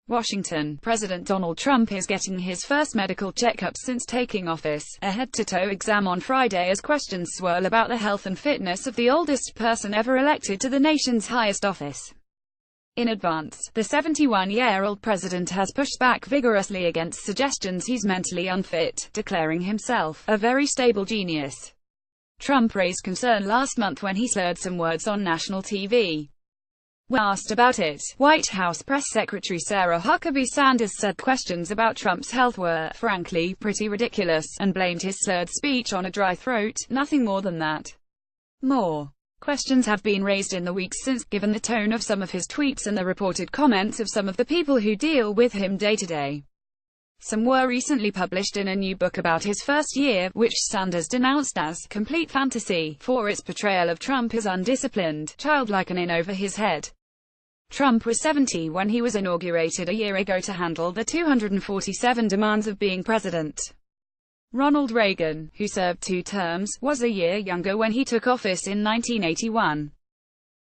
Washington. President Donald Trump is getting his first medical checkup since taking office, a head-to-toe exam on Friday as questions swirl about the health and fitness of the oldest person ever elected to the nation's highest office. In advance, the 71-year-old president has pushed back vigorously against suggestions he's mentally unfit, declaring himself a very stable genius. Trump raised concern last month when he slurred some words on national TV. When asked about it, White House Press Secretary Sarah Huckabee Sanders said questions about Trump's health were, frankly, pretty ridiculous, and blamed his slurred speech on a dry throat, nothing more than that. More questions have been raised in the weeks since, given the tone of some of his tweets and the reported comments of some of the people who deal with him day-to-day. Some were recently published in a new book about his first year, which Sanders denounced as complete fantasy, for its portrayal of Trump as undisciplined, childlike and in over his head. Trump was 70 when he was inaugurated a year ago to handle the 247 demands of being president. Ronald Reagan, who served 2 terms, was a year younger when he took office in 1981.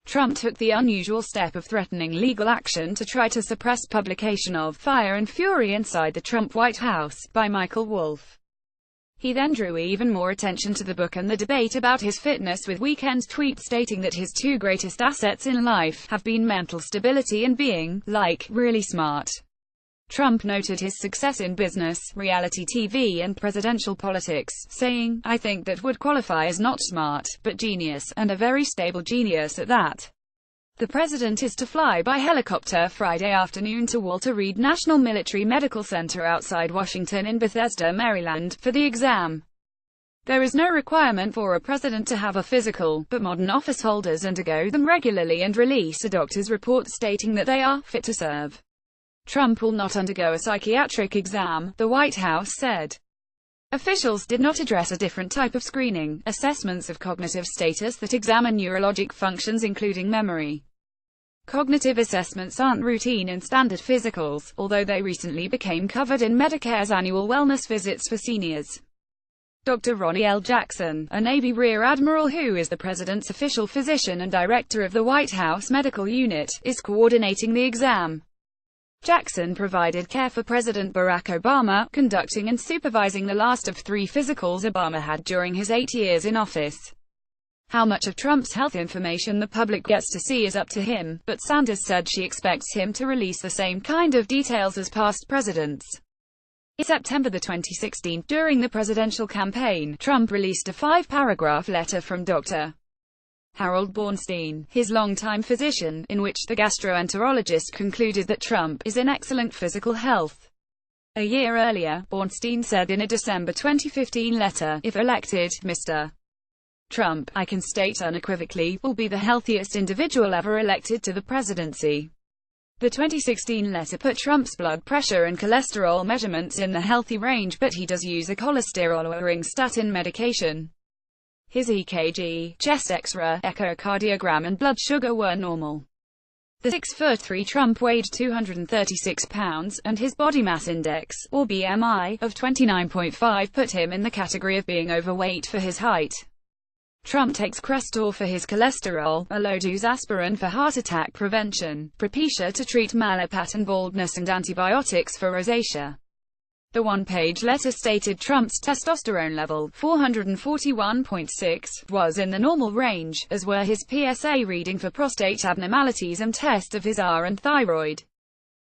Trump took the unusual step of threatening legal action to try to suppress publication of Fire and Fury Inside the Trump White House, by Michael Wolff. He then drew even more attention to the book and the debate about his fitness with weekend tweets stating that his 2 greatest assets in life have been mental stability and being, like, really smart. Trump noted his success in business, reality TV and presidential politics, saying, "I think that would qualify as not smart, but genius, and a very stable genius at that." The president is to fly by helicopter Friday afternoon to Walter Reed National Military Medical Center outside Washington in Bethesda, Maryland, for the exam. There is no requirement for a president to have a physical, but modern office holders undergo them regularly and release a doctor's report stating that they are fit to serve. Trump will not undergo a psychiatric exam, the White House said. Officials did not address a different type of screening, assessments of cognitive status that examine neurologic functions including memory. Cognitive assessments aren't routine in standard physicals, although they recently became covered in Medicare's annual wellness visits for seniors. Dr. Ronnie L. Jackson, a Navy Rear Admiral who is the president's official physician and director of the White House Medical Unit, is coordinating the exam. Jackson provided care for President Barack Obama, conducting and supervising the last of 3 physicals Obama had during his 8 years in office. How much of Trump's health information the public gets to see is up to him, but Sanders said she expects him to release the same kind of details as past presidents. In September 2016, during the presidential campaign, Trump released a 5-paragraph letter from Dr. Harold Bornstein, his longtime physician, in which the gastroenterologist concluded that Trump is in excellent physical health. A year earlier, Bornstein said in a December 2015 letter, "If elected, Mr. Trump, I can state unequivocally, will be the healthiest individual ever elected to the presidency." The 2016 letter put Trump's blood pressure and cholesterol measurements in the healthy range, but he does use a cholesterol-lowering statin medication. His EKG, chest X-ray, echocardiogram and blood sugar were normal. The 6'3" Trump weighed 236 pounds, and his body mass index, or BMI, of 29.5 put him in the category of being overweight for his height. Trump takes Crestor for his cholesterol, a low-dose aspirin for heart attack prevention, Propecia to treat malapattern baldness and antibiotics for rosacea. The one-page letter stated Trump's testosterone level, 441.6, was in the normal range, as were his PSA reading for prostate abnormalities and test of his and thyroid.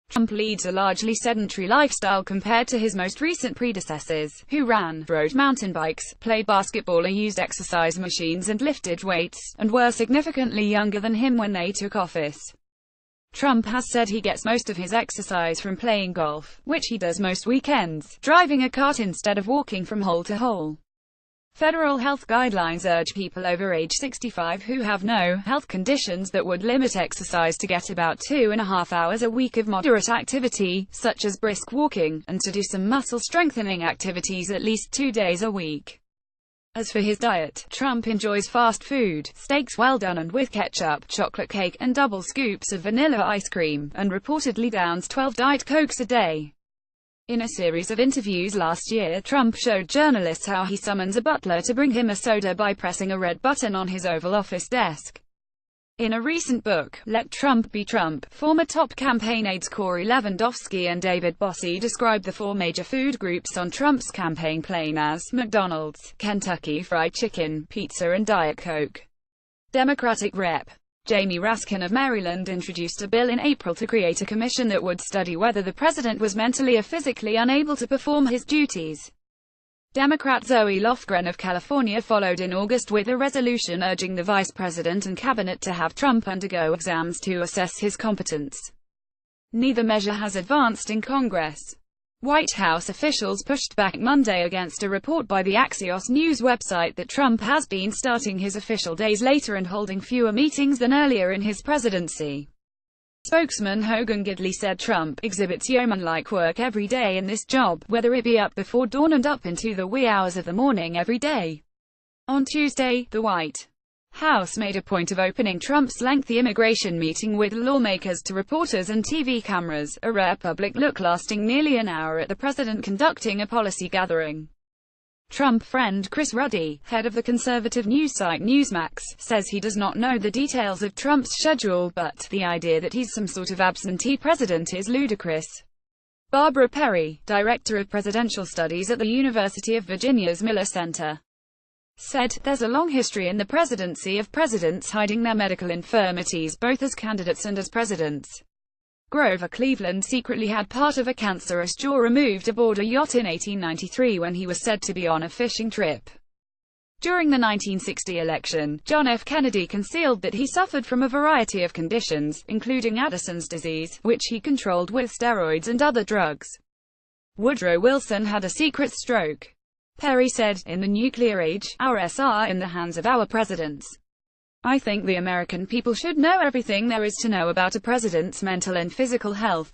Trump leads a largely sedentary lifestyle compared to his most recent predecessors, who ran, rode mountain bikes, played basketball or used exercise machines and lifted weights, and were significantly younger than him when they took office. Trump has said he gets most of his exercise from playing golf, which he does most weekends, driving a cart instead of walking from hole to hole. Federal health guidelines urge people over age 65 who have no health conditions that would limit exercise to get about 2.5 hours a week of moderate activity, such as brisk walking, and to do some muscle strengthening activities at least 2 days a week. As for his diet, Trump enjoys fast food, steaks well done and with ketchup, chocolate cake, and double scoops of vanilla ice cream, and reportedly downs 12 Diet Cokes a day. In a series of interviews last year, Trump showed journalists how he summons a butler to bring him a soda by pressing a red button on his Oval Office desk. In a recent book, Let Trump Be Trump, former top campaign aides Corey Lewandowski and David Bossie described the four major food groups on Trump's campaign plane as McDonald's, Kentucky Fried Chicken, pizza and Diet Coke. Democratic Rep. Jamie Raskin of Maryland introduced a bill in April to create a commission that would study whether the president was mentally or physically unable to perform his duties. Democrat Zoe Lofgren of California followed in August with a resolution urging the vice president and cabinet to have Trump undergo exams to assess his competence. Neither measure has advanced in Congress. White House officials pushed back Monday against a report by the Axios News website that Trump has been starting his official days later and holding fewer meetings than earlier in his presidency. Spokesman Hogan Gidley said Trump exhibits yeoman-like work every day in this job, whether it be up before dawn and up into the wee hours of the morning every day. On Tuesday, the White House made a point of opening Trump's lengthy immigration meeting with lawmakers to reporters and TV cameras, a rare public look lasting nearly an hour at the president conducting a policy gathering. Trump friend Chris Ruddy, head of the conservative news site Newsmax, says he does not know the details of Trump's schedule, but the idea that he's some sort of absentee president is ludicrous. Barbara Perry, director of presidential studies at the University of Virginia's Miller Center, said, "There's a long history in the presidency of presidents hiding their medical infirmities both as candidates and as presidents. Grover Cleveland secretly had part of a cancerous jaw removed aboard a yacht in 1893 when he was said to be on a fishing trip. During the 1960 election, John F. Kennedy concealed that he suffered from a variety of conditions, including Addison's disease, which he controlled with steroids and other drugs. Woodrow Wilson had a secret stroke." Perry said, "In the nuclear age, ours are in the hands of our presidents. I think the American people should know everything there is to know about a president's mental and physical health.